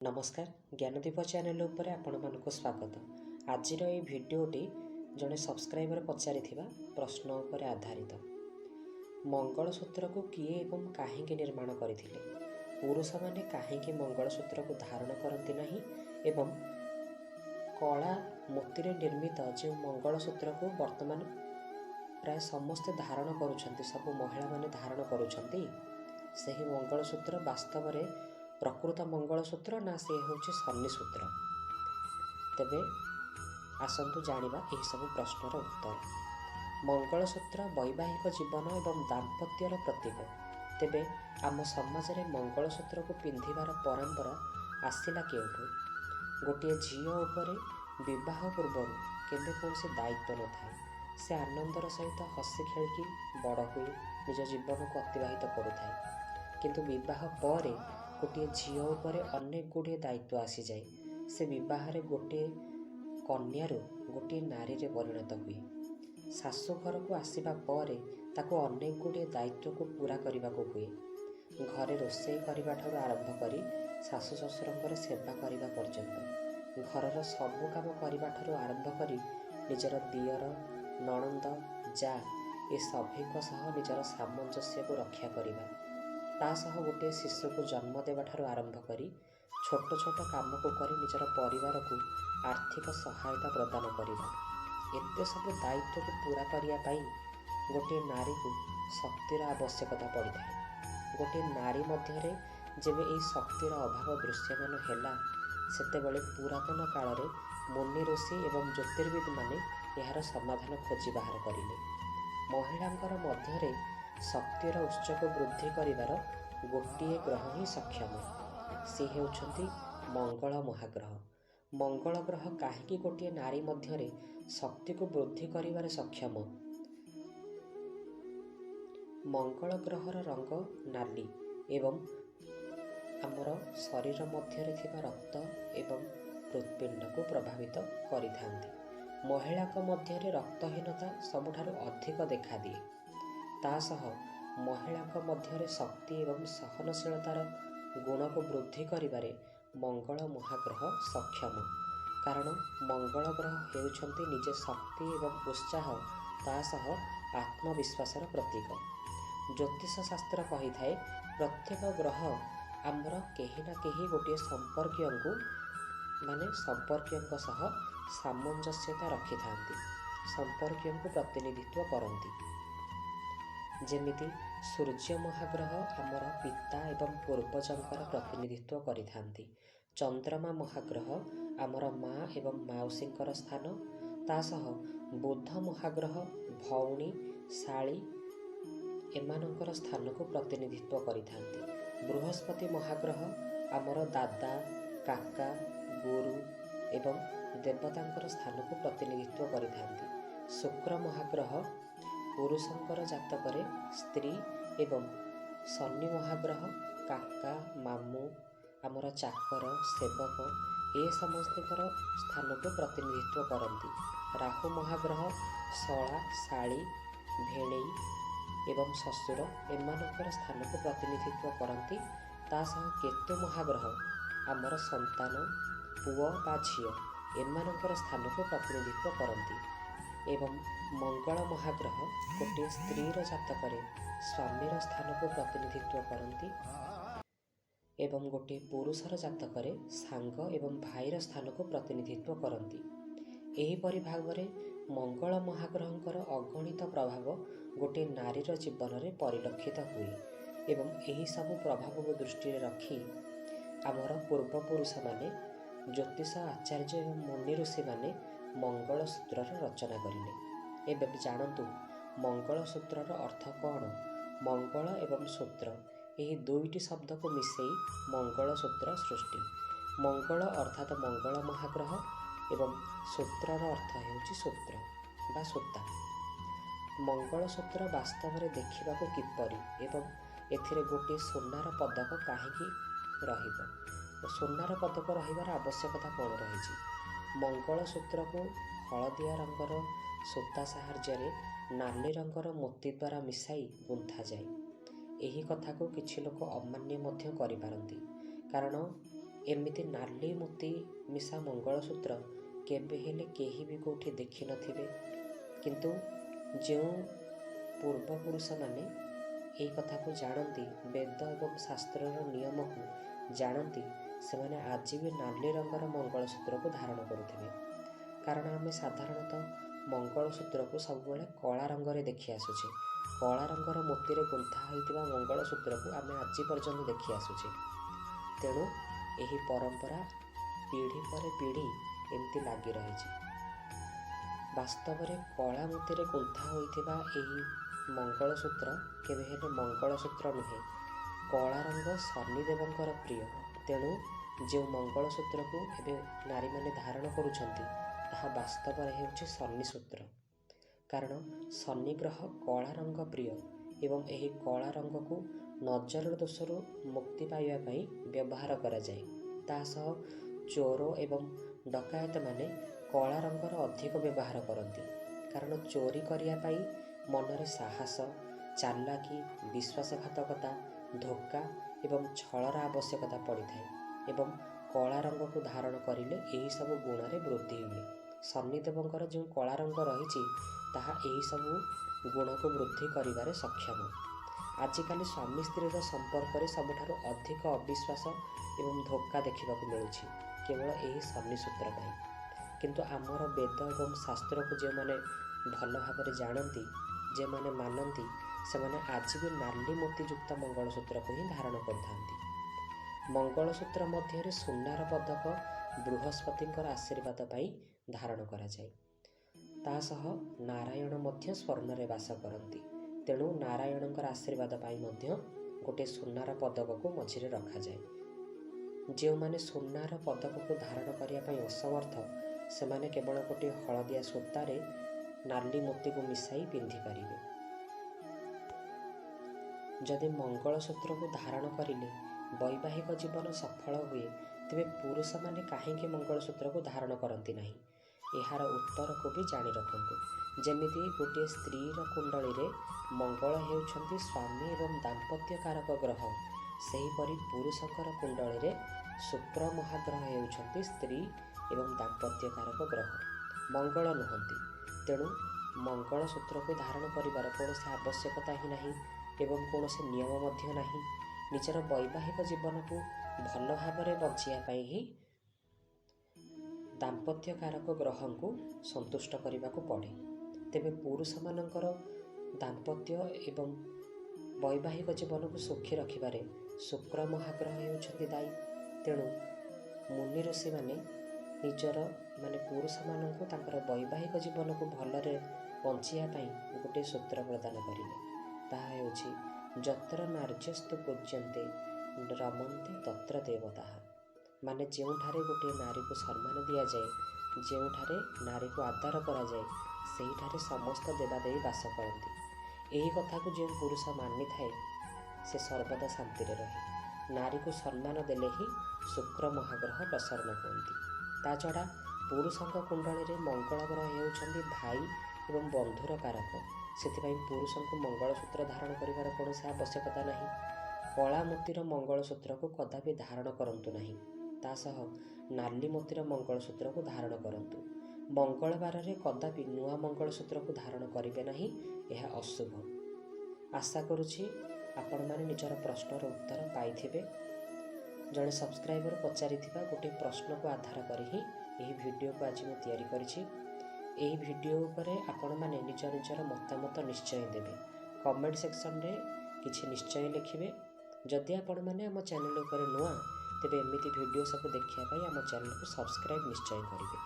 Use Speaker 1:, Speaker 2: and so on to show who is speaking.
Speaker 1: नमस्कार ज्ञानदीप चैनल उपरे आपण मानक स्वागत। आज भिडियोटी जड़े सब्सक्राइबर पचारि प्रश्न उपर आधारित। मंगलसूत्र को किए एवं कहीं निर्माण करथिले, पुरुष माने कहीं मंगलसूत्र को धारण करती नहीं एवं कला मोती निर्मित जो मंगलसूत्र को वर्तमान प्राय समस्ते धारण करुछंती, सब महिला माने धारण करुछंती। सही मंगलसूत्र वास्तव में प्रकृत मंगलसूत्र ना से होछि शनिसूत्र। तेबे आसंतु जानिबा एही सब प्रश्नर उत्तर। मंगलसूत्र वैवाहिक जीवन एवं दाम्पत्यर प्रतीक। तेबे आम समाज में मंगलसूत्र को पिंधिबार परंपरा आसिला केउठु? गोटे झील उपरे विवाह पूर्व केबे कौन दायित्व न थाए, से आनंदर सहित हसी खेलिकी बड़ हुए, निज जीवन को अतिबाहित करुए। किंतु विवाह पर गोटे झील उपरे अनेक गुड़े दायित्व आसी जाए। से विवाह गोटे कन्यारू गोटे नारी रे परिणत हुए। शाशु घर को आसवा पर ताको अनेक गुड़े दायित्व को पूरा करने को हुए। घरे रोषे करने ठार आरंभ करी शाशु शशुर सेवा करने पर्यंत, घरर सबु काम करने ठार आरंभ करी निजर दियर नणंद जा ए सभी निजर सामंजस्य को रक्षा करवा, तासह गोटे शिशु को जन्म देवा ठारू आरंभ करी छोट छोट काम को करी निजर परिवार को आर्थिक सहायता प्रदान करवा, एते सब दायित्व को पूरा करने गोटे नारी को शक्तिर आवश्यकता पड़ी था। गोटे नारी मध्य जेबे यही शक्तिर अभाव दृश्यमान है, सेतेबेले पुरातन काल में मुनि ऋषि एवं ज्योतिर्विद माने यार समाधान खोजी बाहर करिले। महिलांकर मध्य शक्तिर उच्च को वृद्धि करिवार गोटे ग्रह ही सक्षम, सी हेउछंती मंगल महाग्रह। मंगल ग्रह कहीं गोटे नारी मध्य शक्ति को वृद्धि करिवार सक्षम? मंगल ग्रहर रंग नाली एवं आमर शरीर मध्य थिबा रक्त एवं हृत्पिंड को प्रभावित करिथांती। महिला मध्य रक्तहीनता सबुठारु अधिक देखा दिए। तासह महिला मध्य शक्ति एवं सहनशीलतार गुण को वृद्धि करिबारे मंगल महाग्रह सक्षम। कारण मंगल ग्रह हेउछंती निजे शक्ति एवं उत्साह तासह आत्मविश्वासर प्रतीक। ज्योतिष शास्त्र कही थाए प्रत्येक ग्रह आमर केही ना केही गोटे संपर्कीय माने संपर्कीय सह सामंजस्यता रखि थांती, संपर्कीय को प्रतिनिधित्व करती। जेमिति सूर्य महाग्रह आमर पिता एवं पूर्वजंकर प्रतिनिधित्व करिथांती। चंद्रमा महाग्रह आमर माँ एवं माउसींकर स्थान, तासह बुध महाग्रह भौणी शाली एमानंकर स्थान को प्रतिनिधित्व करिथांती। बृहस्पति महाग्रह आमर दादा काका गुरु एवं देवतांकर स्थान को प्रतिनिधित्व करिथांती। शुक्र महाग्रह पुरुषंकर जातकरे स्त्री एवं शनि महाग्रह काका मामू आमर चाकर सेवक ए समस्तकर स्थान को प्रतिनिधित्व करती। राहु महाग्रह शला शाली भेणई एवं ससुर एमानकर स्थान को प्रतिनिधित्व करती। तासह केतु महाग्रह आमर संतान पुओ बा झियो एमानकर स्थान को प्रतिनिधित्व करती। एवं मंगल महाग्रह गोटे स्त्रीर जातकरे स्वामीर स्थान को प्रतिनिधित्व करती एवं गोटे पुरुषर जातकरे सांग एवं भाईर स्थान को प्रतिनिधित्व करती। एहीपरि भागरे मंगल महाग्रहंकर अगणित प्रभाव गोटे नारीर जीवन में परिलक्षित हुए एवं यही सब प्रभाव को दृष्टि रखी आमर पूर्वपुरुष माने ज्योतिष आचार्य एवं मुनि ऋषि माने मंगलसूत्र रचना करिले। एबे जानतु मंगलसूत्र अर्थ कौन? मंगल एवं सूत्र यही दुईटी शब्द को मिसेई मंगलसूत्र सृष्टि। मंगल अर्थात मंगल महाग्रह एवं सूत्रर अर्थ हेउछि सूत्र बा सूता। मंगलसूत्र वास्तव में देखा किपरि एवं एथिरे गोटे सोनार पदक कहीं रहिब? सोनार पदक रहिबार आवश्यकता कौन रही? मंगलसूत्र को हलदिया रंगर सूता साहाय्य नाली रंगर मोती द्वारा मिसाई गुंथा जाए। यही कथा को किछि लोक अमान्य मध्य करि पारंती, कारण ଏମିତି ନାଲି ମୋତି ମିଶା ମଙ୍ଗଳସୂତ୍ର କେବେ ହେଲେ କେହି ବି କେଉଁଠି ଦେଖିନଥିବେ। କିନ୍ତୁ ଯେଉଁ ପୂର୍ବପୁରୁଷମାନେ ଏହି କଥାକୁ ଜାଣନ୍ତି, ବେଦ ଏବଂ ଶାସ୍ତ୍ରର ନିୟମକୁ ଜାଣନ୍ତି, ସେମାନେ ଆଜି ବି ନାଲି ରଙ୍ଗର ମଙ୍ଗଳସୂତ୍ରକୁ ଧାରଣ କରୁଥିବେ। କାରଣ ଆମେ ସାଧାରଣତଃ ମଙ୍ଗଳସୂତ୍ରକୁ ସବୁବେଳେ କଳା ରଙ୍ଗରେ ଦେଖି ଆସୁଛେ। କଳା ରଙ୍ଗର ମୋତିରେ ଗୁନ୍ଥା ହୋଇଥିବା ମଙ୍ଗଳସୂତ୍ରକୁ ଆମେ ଆଜି ପର୍ଯ୍ୟନ୍ତ ଦେଖି ଆସୁଛେ। ତେଣୁ ଏହି ପରମ୍ପରା ପିଢ଼ି ପରେ ପିଢ଼ି ଏମିତି ଲାଗି ରହିଛି। ବାସ୍ତବରେ କଳା ମୋତିରେ ଗୁନ୍ଥା ହୋଇଥିବା ଏହି ମଙ୍ଗଳସୂତ୍ର କେବେ ହେଲେ ମଙ୍ଗଳସୂତ୍ର ନୁହେଁ। କଳା ରଙ୍ଗ ଶନିଦେବଙ୍କର ପ୍ରିୟ। ତେଣୁ ଯେଉଁ ମଙ୍ଗଳସୂତ୍ରକୁ ଏବେ ନାରୀମାନେ ଧାରଣ କରୁଛନ୍ତି ତାହା ବାସ୍ତବରେ ହେଉଛି ଶନିସୂତ୍ର। କାରଣ ଶନି ଗ୍ରହ କଳା ରଙ୍ଗ ପ୍ରିୟ ଏବଂ ଏହି କଳା ରଙ୍ଗକୁ ନଜର ଦୋଷରୁ ମୁକ୍ତି ପାଇବା ପାଇଁ ବ୍ୟବହାର କରାଯାଏ। ତା ସହ ଚୋର ଏବଂ ଡକାୟତମାନେ କଳା ରଙ୍ଗର ଅଧିକ ବ୍ୟବହାର କରନ୍ତି। କାରଣ ଚୋରି କରିବା ପାଇଁ ମନରେ ସାହସ, ଚାଲାକି, ବିଶ୍ୱାସଘାତକତା, ଧୋକା ଏବଂ ଛଳର ଆବଶ୍ୟକତା ପଡ଼ିଥାଏ ଏବଂ କଳା ରଙ୍ଗକୁ ଧାରଣ କରିଲେ ଏହିସବୁ ଗୁଣରେ ବୃଦ୍ଧି ହୁଏ। ଶନିଦେବଙ୍କର ଯେଉଁ କଳା ରଙ୍ଗ ରହିଛି ତାହା ଏହିସବୁ ଗୁଣକୁ ବୃଦ୍ଧି କରିବାରେ ସକ୍ଷମ। ଆଜିକାଲି ସ୍ୱାମୀ ସ୍ତ୍ରୀର ସମ୍ପର୍କରେ ସବୁଠାରୁ ଅଧିକ ଅବିଶ୍ୱାସ ଏବଂ ଧୋକା ଦେଖିବାକୁ ମିଳୁଛି କେବଳ ଏହି ଶନିସୂତ୍ର ପାଇଁ। କିନ୍ତୁ ଆମର ବେଦ ଏବଂ ଶାସ୍ତ୍ରକୁ ଯେଉଁମାନେ ଭଲ ଭାବରେ ଜାଣନ୍ତି, ଯେଉଁମାନେ ମାନନ୍ତି, ସେମାନେ ଆଜି ବି ନାଲି ମୋତିଯୁକ୍ତ ମଙ୍ଗଳସୂତ୍ରକୁ ହିଁ ଧାରଣ କରିଥାନ୍ତି। ମଙ୍ଗଳସୂତ୍ର ମଧ୍ୟରେ ସୁନାର ପଦକ ବୃହସ୍ପତିଙ୍କର ଆଶୀର୍ବାଦ ପାଇଁ ଧାରଣ କରାଯାଏ। ତା ସହ ନାରାୟଣ ମଧ୍ୟ ସ୍ୱର୍ଣ୍ଣରେ ବାସ କରନ୍ତି। ତେଣୁ ନାରାୟଣଙ୍କର ଆଶୀର୍ବାଦ ପାଇଁ ମଧ୍ୟ ଗୋଟିଏ ସୁନାର ପଦକକୁ ମଝିରେ ରଖାଯାଏ। ଯେଉଁମାନେ ସୁନାର ପଦକକୁ ଧାରଣ କରିବା ପାଇଁ ଅସମର୍ଥ, ସେମାନେ କେବଳ ଗୋଟିଏ ହଳଦିଆ ସୂତାରେ ନାଲି ମୋତିକୁ ମିଶାଇ ପିନ୍ଧିପାରିବେ। ଯଦି ମଙ୍ଗଳସୂତ୍ରକୁ ଧାରଣ କରିଲେ ବୈବାହିକ ଜୀବନ ସଫଳ ହୁଏ, ତେବେ ପୁରୁଷମାନେ କାହିଁକି ମଙ୍ଗଳସୂତ୍ରକୁ ଧାରଣ କରନ୍ତି ନାହିଁ? ଏହାର ଉତ୍ତରକୁ ବି ଜାଣି ରଖନ୍ତୁ। ଯେମିତି ଗୋଟିଏ ସ୍ତ୍ରୀର କୁଣ୍ଡଳୀରେ ମଙ୍ଗଳ ହେଉଛନ୍ତି ସ୍ୱାମୀ ଏବଂ ଦାମ୍ପତ୍ୟ କାରକ ଗ୍ରହ, ସେହିପରି ପୁରୁଷଙ୍କର କୁଣ୍ଡଳୀରେ ଶୁକ୍ର ମହାଗ୍ରହ ହେଉଛନ୍ତି ସ୍ତ୍ରୀ ଏବଂ ଦାମ୍ପତ୍ୟ କାରକ ଗ୍ରହ, ମଙ୍ଗଳ ନୁହନ୍ତି। ତେଣୁ ମଙ୍ଗଳସୂତ୍ରକୁ ଧାରଣ କରିବାର କୌଣସି ଆବଶ୍ୟକତା ହିଁ ନାହିଁ ଏବଂ କୌଣସି ନିୟମ ମଧ୍ୟ ନାହିଁ। ନିଜର ବୈବାହିକ ଜୀବନକୁ ଭଲ ଭାବରେ ବଞ୍ଚିବା ପାଇଁ ହିଁ ଦାମ୍ପତ୍ୟ କାରକ ଗ୍ରହଙ୍କୁ ସନ୍ତୁଷ୍ଟ କରିବାକୁ ପଡ଼େ। ତେବେ ପୁରୁଷମାନଙ୍କର ଦାମ୍ପତ୍ୟ ଏବଂ ବୈବାହିକ ଜୀବନକୁ ସୁଖୀ ରଖିବାରେ ଶୁକ୍ର ମହାଗ୍ରହ ହେଉଛନ୍ତି ଦାୟୀ। ତେଣୁ ମୁନି ଋଷିମାନେ ପୁରୁଷମାନଙ୍କୁ ତାଙ୍କର ବୈବାହିକ ଜୀବନକୁ ଭଲରେ ବଞ୍ଚିବା ପାଇଁ ଗୋଟିଏ ସୂତ୍ର ପ୍ରଦାନ କରିଲେ। ତାହା ହେଉଛି ଯତ୍ର ନାର୍ଯ୍ୟସ୍ତୁ ପୂଜ୍ୟନ୍ତେ ରମନ୍ତେ ତତ୍ର ଦେବତାଃ। ମାନେ ଯେଉଁଠାରେ ଗୋଟିଏ ନାରୀକୁ ସମ୍ମାନ ଦିଆଯାଏ, ଯେଉଁଠାରେ ନାରୀକୁ ଆଦର କରାଯାଏ, ସେହିଠାରେ ସମସ୍ତ ଦେବାଦେବୀ ବାସ କରନ୍ତି। ଏହି କଥାକୁ ଯେଉଁ ପୁରୁଷ ମାନିଥାଏ ସେ ସର୍ବଦା ଶାନ୍ତିରେ ରହେ। ନାରୀକୁ ସମ୍ମାନ ଦେଲେ ହିଁ ଶୁକ୍ର ମହାଗ୍ରହ ପ୍ରସନ୍ନ ହୁଅନ୍ତି। ତା ଛଡ଼ା ପୁରୁଷଙ୍କ କୁଣ୍ଡଳୀରେ ମଙ୍ଗଳ ଗ୍ରହ ହେଉଛନ୍ତି ଭାଇ ଏବଂ ବନ୍ଧୁର କାରକ। ସେଥିପାଇଁ ପୁରୁଷଙ୍କୁ ମଙ୍ଗଳସୂତ୍ର ଧାରଣ କରିବାର କୌଣସି ଆବଶ୍ୟକତା ନାହିଁ। କଳା ମୋତିର ମଙ୍ଗଳସୂତ୍ରକୁ କଦାପି ଧାରଣ କରନ୍ତୁ ନାହିଁ। ତା ସହ ନାଲି ମୋତିର ମଙ୍ଗଳସୂତ୍ରକୁ ଧାରଣ କରନ୍ତୁ। ମଙ୍ଗଳବାରରେ କଦାପି ନୂଆ ମଙ୍ଗଳସୂତ୍ରକୁ ଧାରଣ କରିବେ ନାହିଁ, ଏହା ଅଶୁଭ। ଆଶା କରୁଛି ଆପଣମାନେ ନିଜର ପ୍ରଶ୍ନର ଉତ୍ତର ପାଇଥିବେ। ଜଣେ ସବସ୍କ୍ରାଇବର ପଚାରିଥିବା ଗୋଟିଏ ପ୍ରଶ୍ନକୁ ଆଧାର କରି ହିଁ ଏହି ଭିଡ଼ିଓକୁ ଆଜି ମୁଁ ତିଆରି କରିଛି। ଏହି ଭିଡ଼ିଓ ଉପରେ ଆପଣମାନେ ନିଜର ମତାମତ ନିଶ୍ଚୟ ଦେବେ। କମେଣ୍ଟ ସେକ୍ସନରେ କିଛି ନିଶ୍ଚୟ ଲେଖିବେ। ଯଦି ଆପଣମାନେ ଆମ ଚ୍ୟାନେଲ ଉପରେ ନୂଆ, ତେବେ ଏମିତି ଭିଡ଼ିଓ ସବୁ ଦେଖିବା ପାଇଁ ଆମ ଚ୍ୟାନେଲକୁ ସବସ୍କ୍ରାଇବ୍ ନିଶ୍ଚୟ କରିବେ।